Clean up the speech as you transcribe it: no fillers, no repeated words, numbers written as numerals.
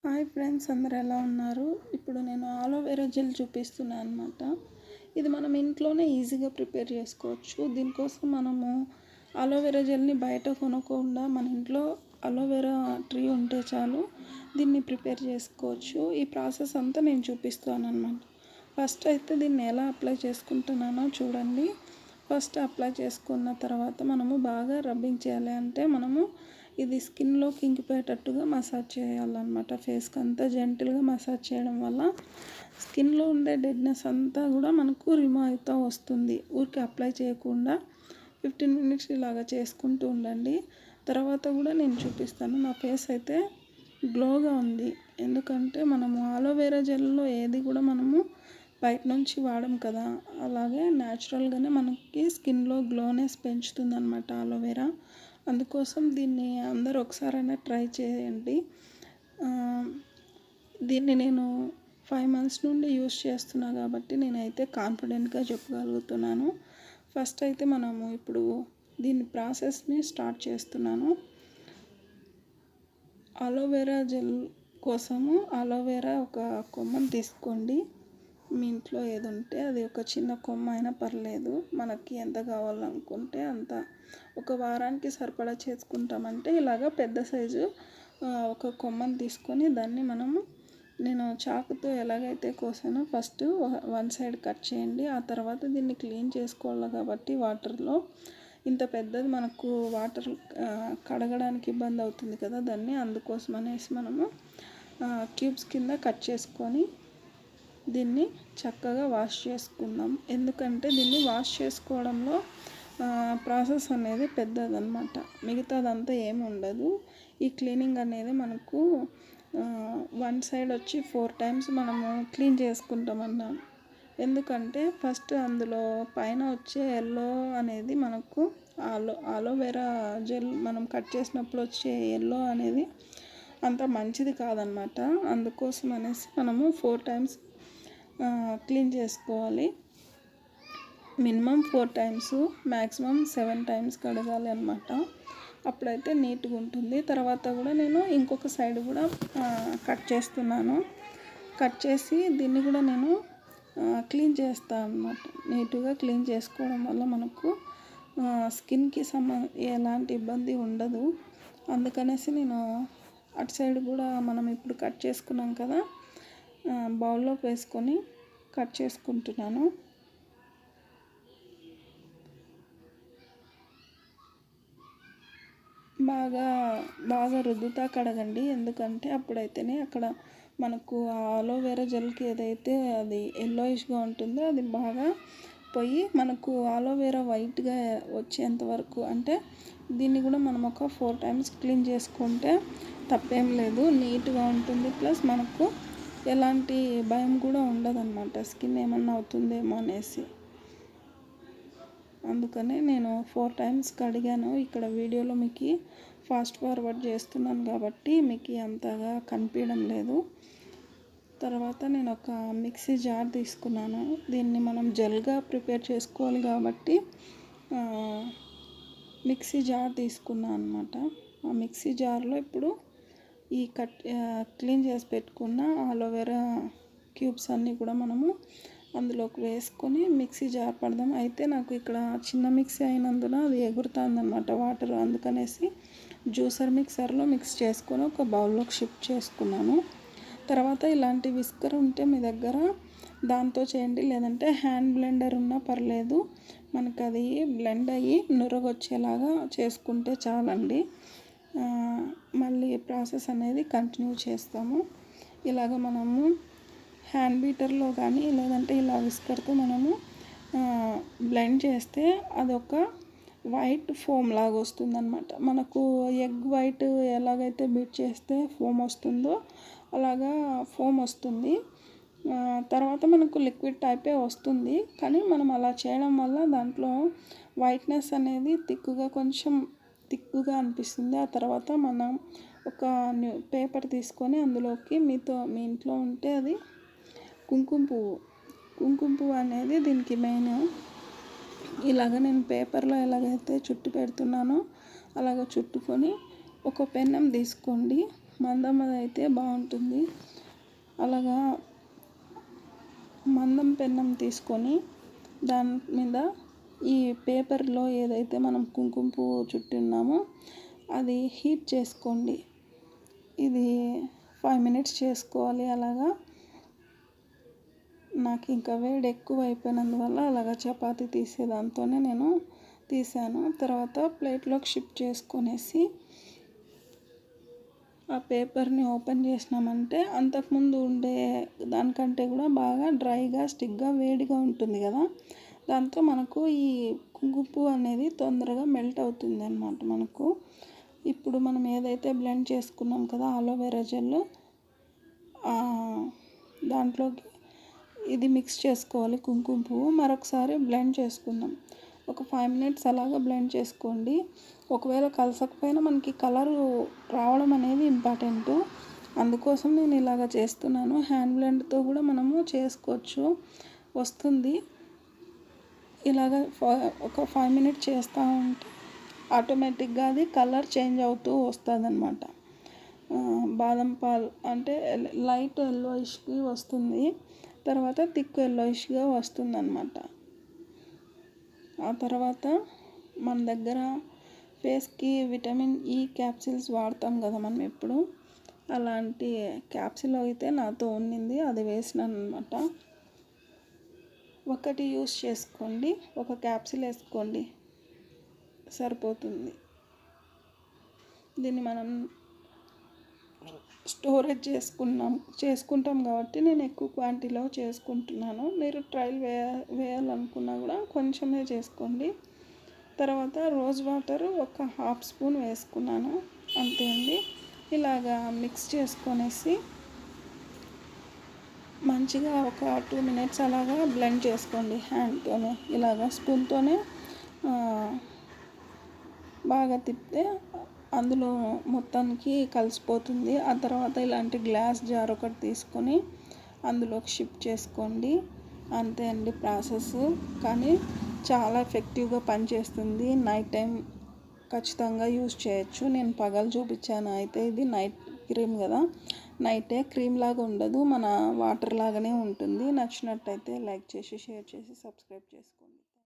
Hi friends, అందరూ ఎలా ఉన్నారు? ఇప్పుడు నేను ఆలోవెరా జెల్ చూపిస్తున్నాను అనమాట. ఇది మనం ఇంట్లోనే ఈజీగా ప్రిపేర్ చేసుకోవచ్చు. దీనికోసం మనము ఆలోవెరా జెల్ని బయట కొనకుండా మన ఇంట్లో అలోవెరా ట్రీ ఉంటే చాలు దీన్ని ప్రిపేర్ చేసుకోవచ్చు. ఈ ప్రాసెస్ అంతా నేను చూపిస్తాను అనమాట. ఫస్ట్ అయితే దీన్ని ఎలా అప్లై చేసుకుంటున్నానో చూడండి. ఫస్ట్ అప్లై చేసుకున్న తర్వాత మనము బాగా రబ్బింగ్ చేయాలి. అంటే మనము ఇది స్కిన్లోకి ఇంకిపోయేటట్టుగా మసాజ్ చేయాలన్నమాట. ఫేస్కి అంతా జెంటిల్గా మసాజ్ చేయడం వల్ల స్కిన్లో ఉండే డెడ్నెస్ అంతా కూడా మనకు రిమూవ్ అవుతూ వస్తుంది. ఊరికి అప్లై చేయకుండా 15 మినిట్స్ ఇలాగా చేసుకుంటూ ఉండండి. తర్వాత కూడా నేను చూపిస్తాను. నా ఫేస్ అయితే గ్లోగా ఉంది. ఎందుకంటే మనము ఆలోవెరా జెల్లో ఏది కూడా మనము బయట నుంచి వాడము కదా, అలాగే న్యాచురల్గానే మనకి స్కిన్లో గ్లోనెస్ పెంచుతుంది అనమాట ఆలోవెరా. అందుకోసం దీన్ని అందరూ ఒకసారైనా ట్రై చేయండి. దీన్ని నేను 5 మంత్స్ నుండి యూస్ చేస్తున్నా కాబట్టి నేనైతే కాన్ఫిడెంట్గా చెప్పగలుగుతున్నాను. ఫస్ట్ అయితే మనము ఇప్పుడు దీని ప్రాసెస్ని స్టార్ట్ చేస్తున్నాను. ఆలోవెరా జెల్ కోసము ఆలోవెరా ఒక కొమ్మను తీసుకోండి. మీ ఇంట్లో ఏది ఉంటే అది, ఒక చిన్న కొమ్మ అయినా పర్లేదు. మనకి ఎంత కావాలనుకుంటే అంత, ఒక వారానికి సరిపడా చేసుకుంటామంటే ఇలాగ పెద్ద సైజు ఒక కొమ్మను తీసుకొని దాన్ని నేను చాకుతో ఎలాగైతే కోసానో ఫస్ట్ వన్ సైడ్ కట్ చేయండి. ఆ తర్వాత దీన్ని క్లీన్ చేసుకోవాలి కాబట్టి వాటర్లో, ఇంత పెద్దది మనకు వాటర్ కడగడానికి ఇబ్బంది అవుతుంది కదా, దాన్ని అందుకోసం అనేసి మనము క్యూబ్స్ కింద కట్ చేసుకొని దీన్ని చక్కగా వాష్ చేసుకుందాం. ఎందుకంటే దీన్ని వాష్ చేసుకోవడంలో ప్రాసెస్ అనేది పెద్దదన్నమాట. మిగతాదంతా ఏమి ఉండదు. ఈ క్లీనింగ్ అనేది మనకు వన్ సైడ్ వచ్చి 4 టైమ్స్ మనము క్లీన్ చేసుకుంటామన్నాను. ఎందుకంటే ఫస్ట్ అందులో పైన వచ్చే ఎల్లో అనేది మనకు ఆలోవెరా జెల్ మనం కట్ చేసినప్పుడు వచ్చే ఎల్లో అనేది అంత మంచిది కాదనమాట. అందుకోసం అనేసి మనము 4 టైమ్స్ క్లీన్ చేసుకోవాలి. మినిమం 4 టైమ్స్, మ్యాక్సిమం 7 టైమ్స్ కడగాలి అనమాట. అప్పుడైతే నీట్గా ఉంటుంది. తర్వాత కూడా నేను ఇంకొక సైడ్ కూడా కట్ చేస్తున్నాను. కట్ చేసి దీన్ని కూడా నేను క్లీన్ చేస్తాను అనమాట. నీట్గా క్లీన్ చేసుకోవడం వల్ల మనకు స్కిన్కి ఎలాంటి ఇబ్బంది ఉండదు. అందుకనేసి నేను అటు సైడ్ కూడా మనం ఇప్పుడు కట్ చేసుకున్నాం కదా, బౌల్లోకి వేసుకొని కట్ చేసుకుంటున్నాను. బాగా రుద్దుతా కడగండి. ఎందుకంటే అప్పుడైతేనే అక్కడ మనకు ఆలోవెరా జెల్కి ఏదైతే అది ఎల్లోయిష్గా ఉంటుందో అది బాగా పోయి మనకు ఆలోవెరా వైట్గా వచ్చేంత వరకు, అంటే దీన్ని కూడా మనం ఒక 4 టైమ్స్ క్లీన్ చేసుకుంటే తప్పేం లేదు. నీట్గా ఉంటుంది. ప్లస్ మనకు ఎలాంటి భయం కూడా ఉండదన్నమాట, స్కిన్ ఏమన్నా అవుతుందేమో అనేసి. అందుకనే నేను 4 టైమ్స్ కడిగాను. ఇక్కడ వీడియోలో మీకు ఫాస్ట్ ఫార్వర్డ్ చేస్తున్నాను కాబట్టి మీకు అంతగా కనిపించడం లేదు. తర్వాత నేను ఒక మిక్సీ జార్ తీసుకున్నాను. దీన్ని మనం జెల్గా ప్రిపేర్ చేసుకోవాలి కాబట్టి మిక్సీ జార్ తీసుకున్నాను అనమాట. ఆ మిక్సీ జార్లో ఇప్పుడు ఈ క్లీన్ చేసి పెట్టుకున్న ఆలోవెరా క్యూబ్స్ అన్నీ కూడా మనము అందులోకి వేసుకొని మిక్సీ జార్ పడదాం. అయితే నాకు ఇక్కడ చిన్న మిక్సీ అయినందున అది ఎగురుతుంది అనమాట వాటర్. అందుకనేసి జ్యూసర్ మిక్సర్లో మిక్స్ చేసుకొని ఒక బౌల్లోకి షిఫ్ట్ చేసుకున్నాను. తర్వాత ఇలాంటి విస్కర్ ఉంటే మీ దగ్గర దాంతో చేయండి, లేదంటే హ్యాండ్ బ్లెండర్ ఉన్నా పర్లేదు. మనకు అది బ్లెండ్ అయ్యి నురగొచ్చేలాగా చేసుకుంటే చాలండి. మళ్ళీ ప్రాసెస్ అనేది కంటిన్యూ చేస్తాము. ఇలాగ మనము హ్యాండ్ బీటర్లో కానీ లేదంటే ఇలా విస్కర్తో మనము బ్లెండ్ చేస్తే అదొక వైట్ ఫోమ్ లాగా వస్తుందన్నమాట. మనకు ఎగ్ వైట్ ఎలాగైతే బీట్ చేస్తే ఫోమ్ వస్తుందో అలాగా ఫోమ్ వస్తుంది. తర్వాత మనకు లిక్విడ్ టైపే వస్తుంది. కానీ మనం అలా చేయడం వల్ల దాంట్లో వైట్నెస్ అనేది కొంచెం థిక్గా అనిపిస్తుంది. ఆ తర్వాత మనం ఒక పేపర్ తీసుకొని అందులోకి మీ ఇంట్లో ఉంటే అది కుంకుమ పువ్వు అనేది దీనికి మెయిన్. ఇలాగ నేను పేపర్లో ఎలాగైతే చుట్టు పెడుతున్నానో అలాగ చుట్టుకొని ఒక పెన్నం తీసుకోండి. మందం అయితే బాగుంటుంది. అలాగా మందం పెన్నం తీసుకొని దాని మీద ఈ పేపర్లో ఏదైతే మనం కుంకుమ పువ్వు చుట్టి ఉన్నామో అది హీట్ చేసుకోండి. ఇది 5 మినిట్స్ చేసుకోవాలి. అలాగా నాకు ఇంకా వేడి ఎక్కువ అయిపోయినందువల్ల అలాగా చపాతీ తీసే దాంతోనే నేను తీసాను. తర్వాత ప్లేట్లోకి షిఫ్ట్ చేసుకొనేసి ఆ పేపర్ని ఓపెన్ చేసినామంటే అంతకుముందు ఉండే దానికంటే కూడా బాగా డ్రైగా స్టిక్గా వేడిగా ఉంటుంది కదా, దాంతో మనకు ఈ కుంకుమ పువ్వు అనేది తొందరగా మెల్ట్ అవుతుంది అన్నమాట. మనకు ఇప్పుడు మనం ఏదైతే బ్లెండ్ చేసుకున్నాం కదా అలోవెరా జెల్, దాంట్లోకి ఇది మిక్స్ చేసుకోవాలి. కుంకుమ పువ్వు మరొకసారి బ్లెండ్ చేసుకుందాం. ఒక 5 మినిట్స్ అలాగా బ్లెండ్ చేసుకోండి. ఒకవేళ కలసకపోయినా మనకి కలరు రావడం అనేది ఇంపార్టెంట్. అందుకోసం నేను ఇలాగ చేస్తున్నాను. హ్యాండ్ బ్లెండ్తో కూడా మనము చేసుకోవచ్చు, వస్తుంది. ఇలాగ ఒక 5 మినిట్స్ చేస్తూ ఉంటే ఆటోమేటిక్గా అది కలర్ చేంజ్ అవుతూ వస్తుంది అన్నమాట. బాదం పాలు అంటే లైట్ ఎల్లోయిష్కి వస్తుంది, తర్వాత థిక్ ఎల్లోయిష్గా వస్తుంది అన్నమాట. ఆ తర్వాత మన దగ్గర ఫేస్కి విటమిన్ ఈ క్యాప్సిల్స్ వాడతాం కదా మనం ఎప్పుడు, అలాంటి క్యాప్సిల్ అయితే నాతో ఉండింది, అది వేసినాను అనమాట. ఒకటి యూస్ చేసుకోండి, ఒక క్యాప్సిల్ వేసుకోండి సరిపోతుంది. దీన్ని మనం స్టోరేజ్ చేసుకుంటాం కాబట్టి నేను ఎక్కువ క్వాంటిటీలో చేసుకుంటున్నాను. మీరు ట్రయల్ వేయాలనుకున్నా కూడా కొంచెమే చేసుకోండి. తర్వాత రోజ్ వాటర్ ఒక 1/2 స్పూన్ వేసుకున్నాను, అంతే అండి. ఇలాగా మిక్స్ చేసుకొనేసి మంచిగా ఒక 2 మినిట్స్ అలాగా బ్లెండ్ చేసుకోండి హ్యాండ్తోనే. ఇలాగా స్పూన్తోనే బాగా తిప్పితే అందులో మొత్తానికి కలిసిపోతుంది. ఆ తర్వాత ఇలాంటి గ్లాస్ జార్ ఒకటి తీసుకొని అందులోకి షిఫ్ట్ చేసుకోండి, అంతే అండి ప్రాసెస్. కానీ చాలా ఎఫెక్టివ్గా పనిచేస్తుంది. నైట్ టైం ఖచ్చితంగా యూస్ చేయొచ్చు. నేను పగలు చూపించాను, అయితే ఇది నైట్ క్రీమ్ కదా, నైటే క్రీమ్ లాగా ఉండదు, మన వాటర్ లాగానే ఉంటుంది. నచ్చినట్టయితే లైక్ చేసి, షేర్ చేసి, సబ్స్క్రైబ్ చేసుకోండి.